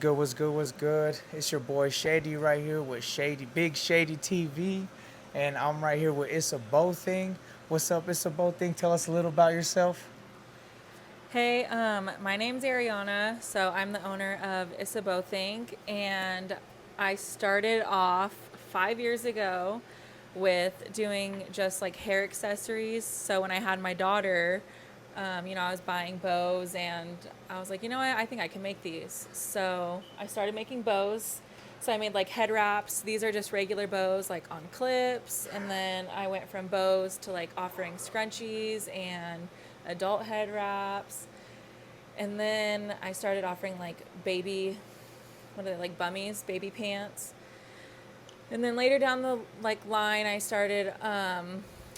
good? What's good? What's good? It's your boy Shady right here with Big Shady TV, and I'm right here with It's a Bo Thing. What's up, It's a Bo Thing? Tell us a little about yourself. Hey, my name's Ariana, so I'm the owner of Isabeau Think, and I started off 5 years ago with doing just like hair accessories. So when I had my daughter, I was buying bows, and I was like, you know what, I think I can make these. So I started making bows. So I made like head wraps. These are just regular bows, like on clips, and then I went from bows to like offering scrunchies and adult head wraps. And then I started offering like baby, what are they, like bummies, baby pants. And then later down the like line, I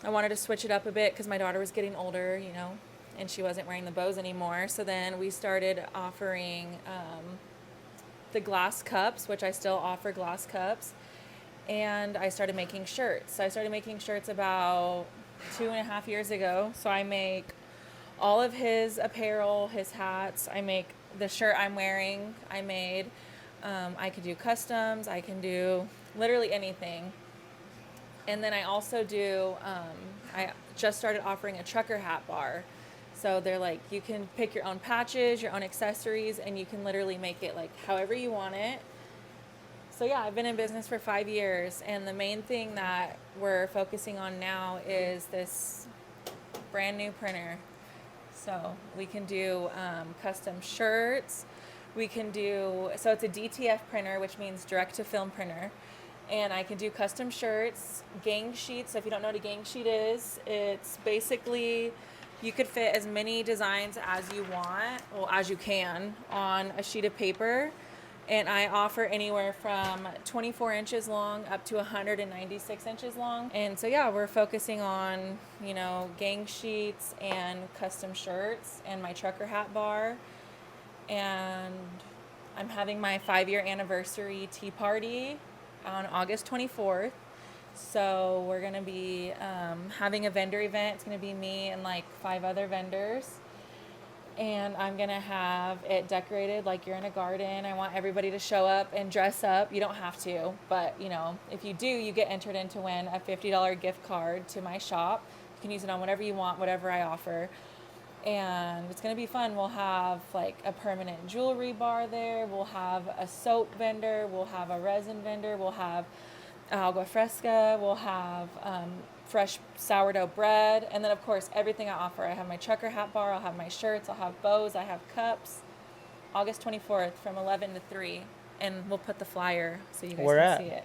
wanted to switch it up a bit because my daughter was getting older, and she wasn't wearing the bows anymore. So then we started offering the glass cups, which I still offer glass cups. And I started making shirts. So I started making shirts about 2.5 years ago. So I make all of his apparel, his hats. I make the shirt I'm wearing. I could do customs. I can do literally anything. And then I also do. I just started offering a trucker hat bar. So they're like, you can pick your own patches, your own accessories, and you can literally make it like however you want it. So yeah, I've been in business for 5 years, and the main thing that we're focusing on now is this brand new printer. So we can do custom shirts. So it's a DTF printer, which means direct to film printer. And I can do custom shirts, gang sheets. So if you don't know what a gang sheet is, it's basically you could fit as many designs as you want, well, as you can, on a sheet of paper. And I offer anywhere from 24 inches long up to 196 inches long. And so, yeah, we're focusing on, gang sheets and custom shirts and my trucker hat bar. And I'm having my 5-year anniversary tea party on August 24th. So we're going to be having a vendor event. It's going to be me and like 5 other vendors, and I'm gonna have it decorated like you're in a garden. I want everybody to show up and dress up. You don't have to, but if you do, you get entered in to win a $50 gift card to my shop. You can use it on whatever you want, whatever I offer. And it's gonna be fun. We'll have like a permanent jewelry bar there. We'll have a soap vendor. We'll have a resin vendor. We'll have agua fresca. We'll have fresh sourdough bread. And then, of course, everything I offer. I have my trucker hat bar. I'll have my shirts. I'll have bows. I have cups. August 24th from 11 to 3. And we'll put the flyer so you guys Where can at? see it.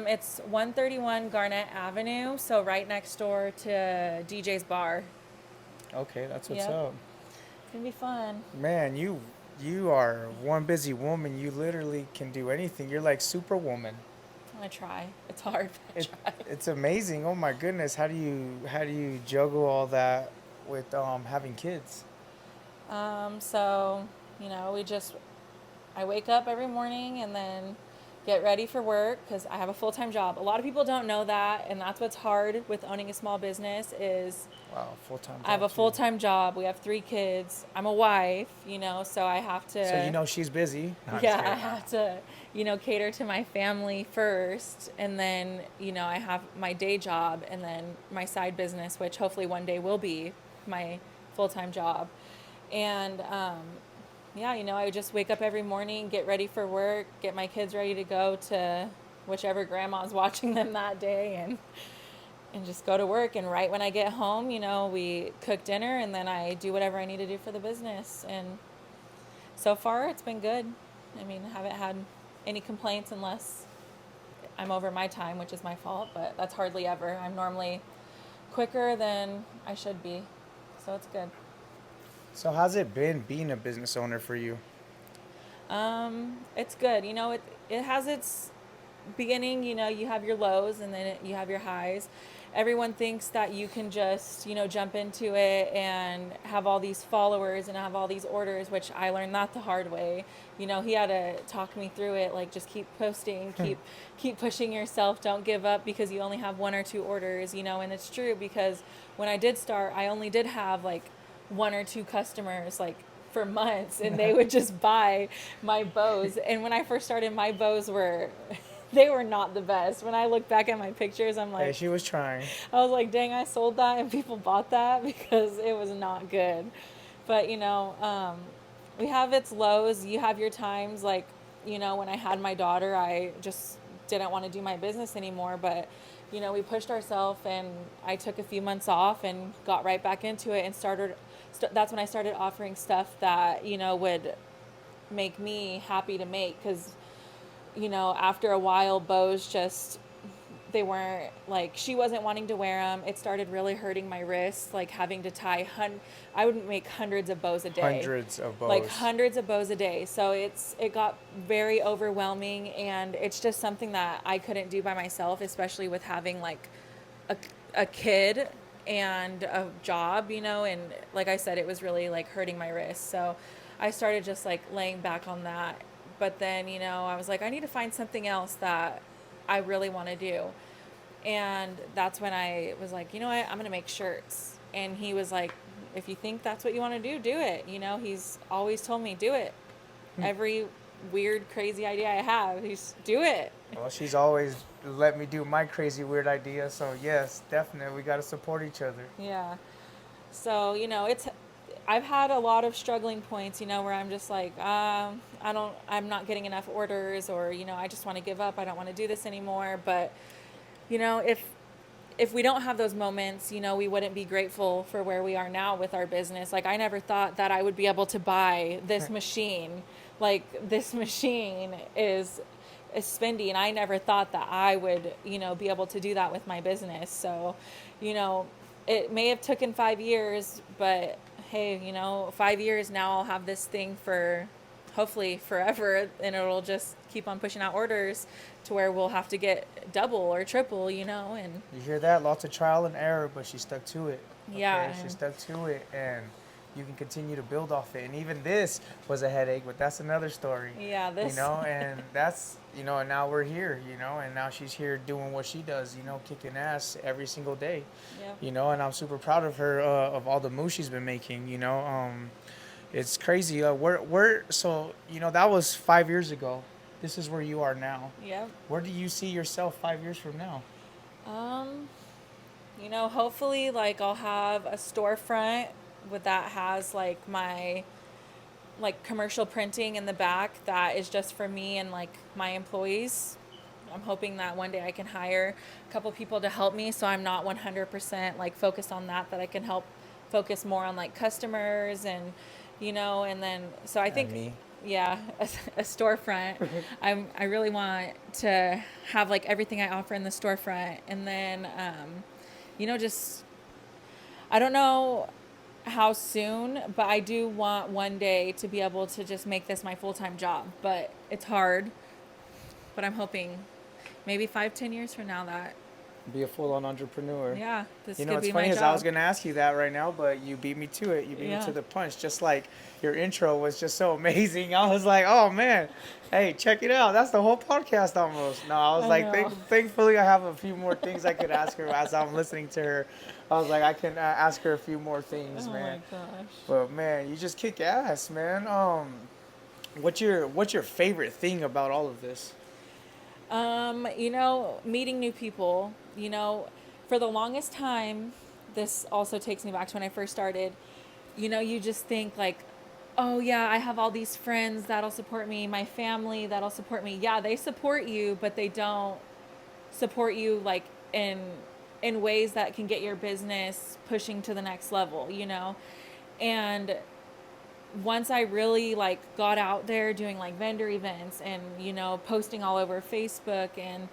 It's 131 Garnett Avenue, so right next door to DJ's Bar. Okay, that's what's Yep. up. It's going to be fun. Man, you are one busy woman. You literally can do anything. You're like Superwoman. I try. It's hard, but It I try. it's amazing. Oh my goodness, how do you juggle all that with having kids? So, I wake up every morning and then get ready for work because I have a full-time job. A lot of people don't know that, and that's what's hard with owning a small business is Wow, full-time I have job a too. full-time job. We have 3 kids. I'm a wife, so I have So to, she's busy. No, I'm just yeah, I kidding. have to, cater to my family first, and then, I have my day job and then my side business, which hopefully one day will be my full-time job. And yeah, I just wake up every morning, get ready for work, get my kids ready to go to whichever grandma's watching them that day, and just go to work. And right when I get home, we cook dinner, and then I do whatever I need to do for the business. And so far, it's been good. I mean, I haven't had any complaints unless I'm over my time, which is my fault, but that's hardly ever. I'm normally quicker than I should be. So it's good. So how's it been being a business owner for you? It's good. It has its beginning. You have your lows, and then you have your highs. Everyone thinks that you can just, jump into it and have all these followers and have all these orders, which I learned that the hard way. He had to talk me through it, like just keep posting, keep pushing yourself, don't give up because you only have 1 or 2 orders, and it's true because when I did start, I only did have like 1 or 2 customers, like for months, and they would just buy my bows. And when I first started, my bows were, they were not the best. When I look back at my pictures, I'm Hey, like, she was trying. I was like, dang, I sold that and people bought that because it was not good. But, we have its lows. You have your times. Like, when I had my daughter, I just didn't want to do my business anymore. But, we pushed ourselves, and I took a few months off and got right back into it and that's when I started offering stuff that, would make me happy to make. Because, after a while, bows just, they weren't like, she wasn't wanting to wear them. It started really hurting my wrists, like having to tie I would make hundreds of bows a day. Hundreds of Like bows. hundreds of bows a day. So it got very overwhelming, and it's just something that I couldn't do by myself, especially with having like a, a kid and a job, and like I said, it was really like hurting my wrists. So I started just like laying back on that. But then, I was like, I need to find something else that I really want to do. And that's when I was like, you know what, I'm going to make shirts. And he was like, if you think that's what you want to do it. He's always told me, do it. Every weird, crazy idea I have, he's do it. Well, she's always let me do my crazy, weird idea. So, yes, definitely. We got to support each other. Yeah. So, I've had a lot of struggling points, where I'm just like, I'm not getting enough orders, or, I just want to give up. I don't want to do this anymore. But, if we don't have those moments, we wouldn't be grateful for where we are now with our business. Like, I never thought that I would be able to buy this machine. Like, this machine is spendy, and I never thought that I would, be able to do that with my business. So, it may have taken 5 years, but hey, 5 years now, I'll have this thing for hopefully forever, and it'll just keep on pushing out orders to where we'll have to get double or triple, and You hear that? Lots of trial and error, but she stuck to it. Yeah. She stuck to it, and you can continue to build off it. And even this was a headache, but that's another story. Yeah, this. And that's, and now we're here, and now she's here doing what she does, kicking ass every single day. Yep. And I'm super proud of her, of all the moves she's been making, It's crazy. So, that was 5 years ago. This is where you are now. Yep. Where do you see yourself 5 years from now? Hopefully, like, I'll have a storefront that has like my like commercial printing in the back that is just for me and like my employees. I'm hoping that one day I can hire a couple people to help me, so I'm not 100% like focused on that I can help focus more on like customers and and then so I think me. yeah, a storefront. I really want to have like everything I offer in the storefront, and then just I don't know how soon, but I do want one day to be able to just make this my full-time job. But it's hard. But I'm hoping maybe 5-10 years from now that Be a full-on entrepreneur. yeah, this could What's be funny my is job. I was going to ask you that right now, but you beat me to it. You beat me to the punch. Just like your intro was just so amazing. I was like, oh, man, hey, check it out. That's the whole podcast almost. No, I was thankfully I have a few more things I could ask her as I'm listening to her. I was like, I can ask her a few more things, man. Oh, my gosh. But, man, you just kick ass, man. What's your favorite thing about all of this? Meeting new people, for the longest time, this also takes me back to when I first started, you just think like, oh yeah, I have all these friends that'll support me, my family that'll support me. Yeah, they support you, but they don't support you like in ways that can get your business pushing to the next level, And once I really like got out there doing like vendor events and posting all over Facebook, and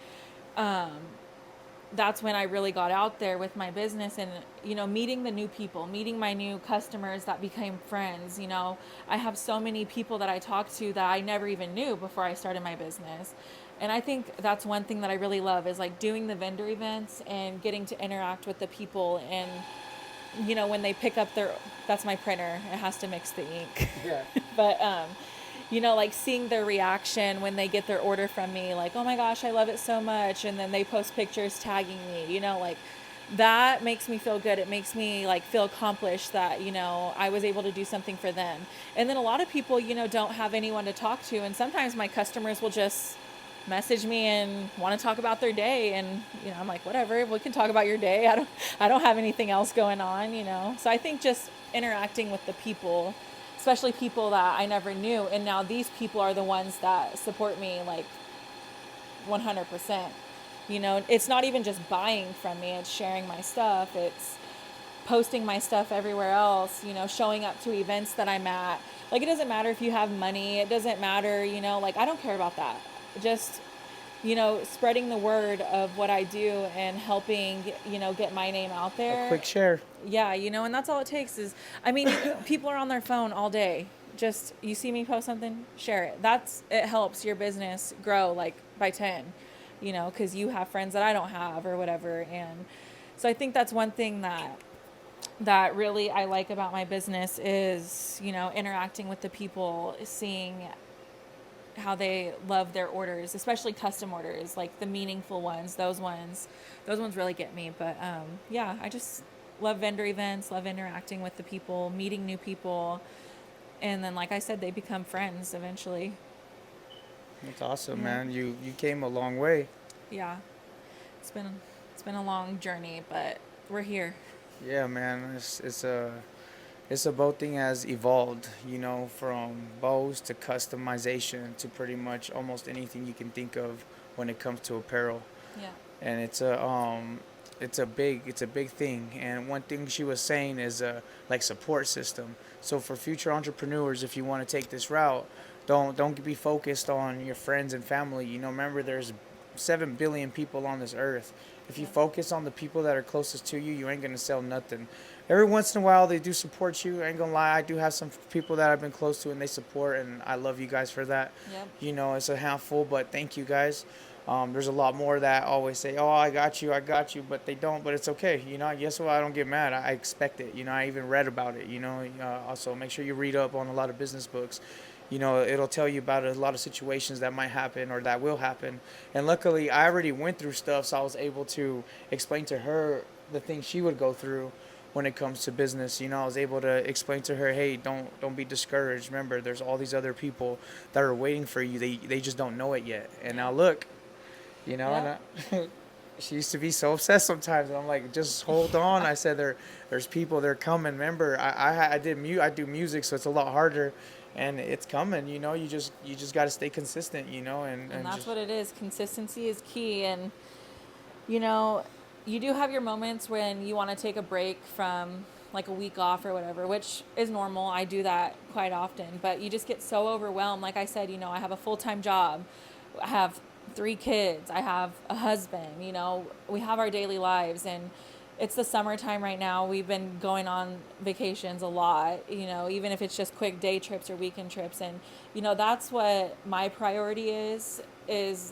that's when I really got out there with my business and meeting the new people, meeting my new customers that became friends. I have so many people that I talk to that I never even knew before I started my business. And I think that's one thing that I really love is like doing the vendor events and getting to interact with the people, and when they pick up that's my printer, it has to mix the ink. Yeah. But like seeing their reaction when they get their order from me, like, oh my gosh, I love it so much, and then they post pictures tagging me, like that makes me feel good. It makes me like feel accomplished that, I was able to do something for them. And then a lot of people, don't have anyone to talk to. And sometimes my customers will just message me and want to talk about their day. And, I'm like, whatever, we can talk about your day. I don't have anything else going on. So I think just interacting with the people, especially people that I never knew. And now these people are the ones that support me like 100%. It's not even just buying from me, it's sharing my stuff, it's posting my stuff everywhere else, showing up to events that I'm at. Like, it doesn't matter if you have money, it doesn't matter, like, I don't care about that. Just, spreading the word of what I do and helping, get my name out A there. quick share. Yeah, and that's all it takes is, I mean, people are on their phone all day. Just, you see me post something, share it. It helps your business grow like by 10, because you have friends that I don't have or whatever. And so I think that's one thing that really I like about my business is, interacting with the people, seeing how they love their orders, especially custom orders, like the meaningful ones. Those ones really get me. But yeah, I just love vendor events, love interacting with the people, meeting new people, and then, like I said, they become friends eventually. That's awesome, Yeah, man. You came a long way. yeah. It's been a long journey, but we're here. Yeah, man. It's a boat thing has evolved, from bows to customization to pretty much almost anything you can think of when it comes to apparel. Yeah, And it's a big thing. And one thing she was saying is like support system. So for future entrepreneurs, if you want to take this route, don't be focused on your friends and family. Remember there's 7 billion people on this earth. If you yeah, focus on the people that are closest to you, you ain't gonna sell nothing. Every once in a while, they do support you. I ain't gonna lie, I do have some people that I've been close to, and they support, and I love you guys for that. yep, It's a handful, but thank you guys. There's a lot more that always say, "Oh, I got you," but they don't. But it's okay. Guess what? I don't get mad. I expect it. I even read about it. Also make sure you read up on a lot of business books. It'll tell you about a lot of situations that might happen or that will happen. And luckily, I already went through stuff, so I was able to explain to her the things she would go through when it comes to business. I was able to explain to her, hey, don't be discouraged. Remember, there's all these other people that are waiting for you. They just don't know it yet. And yeah, now look, yep. she used to be so obsessed sometimes. And I'm like, just hold on. I said, there's people, they're coming. Remember, I do music, so it's a lot harder, and it's coming. You just got to stay consistent. And And that's just what it is. Consistency is key. And, you know, you do have your moments when you want to take a break from like a week off or whatever, which is normal. I do that quite often. But you just get so overwhelmed. Like I said, I have a full-time job. I have 3 kids. I have a husband. We have our daily lives. And it's the summertime right now. We've been going on vacations a lot, even if it's just quick day trips or weekend trips. And, that's what my priority is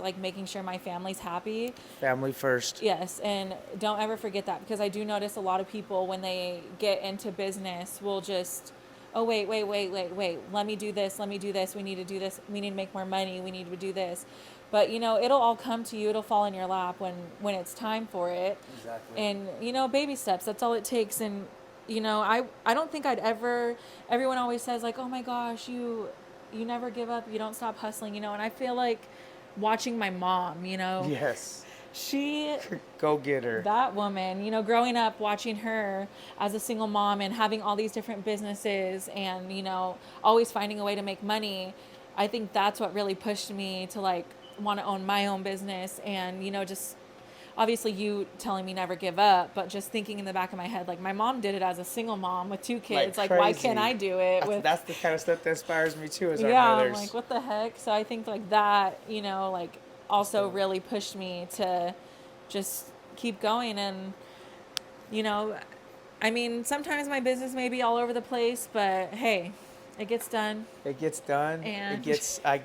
like making sure my family's happy. family first. Yes, and don't ever forget that, because I do notice a lot of people when they get into business will just, oh, wait, let me do this, we need to do this, we need to make more money, we need to do this. But it'll all come to you, it'll fall in your lap when it's time for it. Exactly. And baby steps, that's all it takes. And I don't think everyone always says like, oh my gosh, you never give up, you don't stop hustling, and I feel like watching my mom, Yes. she, Go get her. that woman, growing up watching her as a single mom and having all these different businesses and, always finding a way to make money, I think that's what really pushed me to like want to own my own business. And, just obviously you telling me never give up, but just thinking in the back of my head, like my mom did it as a single mom with 2 kids. Like why can't I do it with, That's the kind of stuff that inspires me too, as our yeah, I'm mothers. like, what the heck? So I think like that, like also really pushed me to just keep going. And, you know, I mean, sometimes my business may be all over the place, but hey, it gets done. It gets done. It And gets. I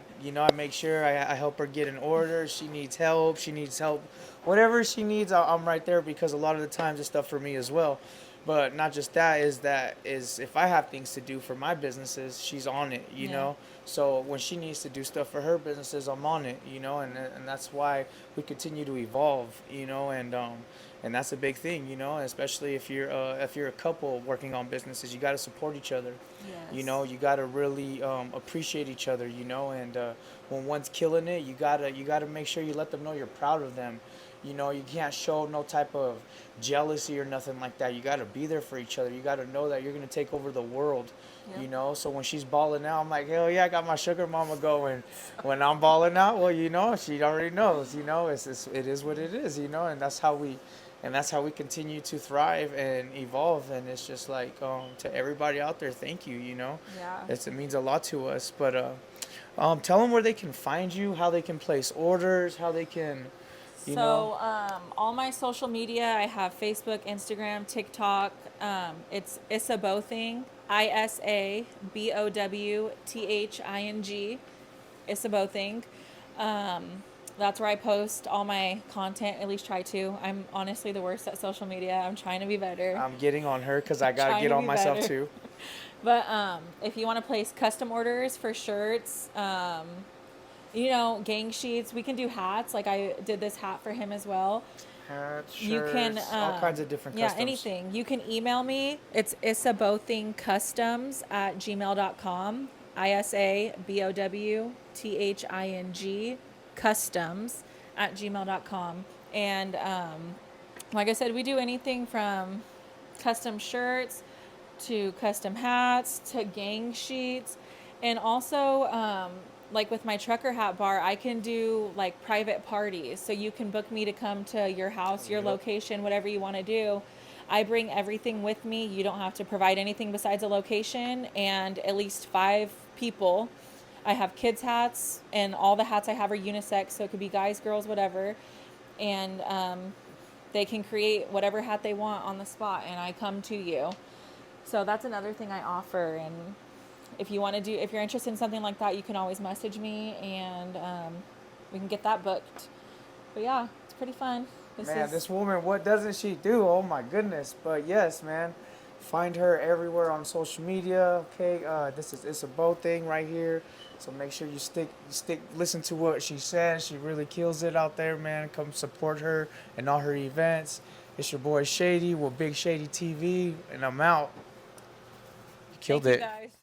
make sure I help her get an order. She needs help. She needs help. Whatever she needs, I'm right there, because a lot of the times it's stuff for me as well. But not just that is if I have things to do for my businesses, she's on it, you know. So when she needs to do stuff for her businesses, I'm on it, you know, and that's why we continue to evolve, you know, and that's a big thing, you know, especially if you're a couple working on businesses, you got to support each other. You Yes. know, you got to really appreciate each other, you know, and when one's killing it, you got to make sure you let them know you're proud of them. You know, you can't show no type of jealousy or nothing like that. You got to be there for each other. You got to know that you're going to take over the world, Yep. you know. So when she's balling out, I'm like, hell yeah, I got my sugar mama going. When I'm balling out, well, you know, she already knows, you know, it is what it is, you know, and that's how we continue to thrive and evolve. And it's just like, to everybody out there, thank you, you know. Yeah. It means a lot to us. But tell them where they can find you, how they can place orders, how they can, you know. So, all my social media, I have Facebook, Instagram, TikTok. It's Isabowthing, Isabowthing, Isabowthing. That's where I post all my content, at least try to. I'm honestly the worst at social media. I'm trying to be better. I'm getting on her because I got to Trying get to on be myself better. too. But if you want to place custom orders for shirts, gang sheets, we can do hats. Like I did this hat for him as well. Hats, You can, shirts, all kinds of different yeah, customs. anything. You can email me. It's isabowthingcustoms@gmail.com. ISABOWTHING customs@gmail.com. And like I said, we do anything from custom shirts to custom hats to gang sheets. And also, like with my trucker hat bar, I can do like private parties. So you can book me to come to your house, your Yep. location, whatever you want to do. I bring everything with me. You don't have to provide anything besides a location and at least 5 people. I have kids' hats, and all the hats I have are unisex, so it could be guys, girls, whatever. And they can create whatever hat they want on the spot, and I come to you. So that's another thing I offer. And if you're interested in something like that, you can always message me, and we can get that booked. But yeah, it's pretty fun. This woman, what doesn't she do? Oh my goodness. But yes, man, find her everywhere on social media. Okay, this is It's a Bow thing right here. So make sure you listen to what she says. She really kills it out there, man. Come support her and all her events. It's your boy Shady with Big Shady TV, and I'm out. You killed Thank you it. guys.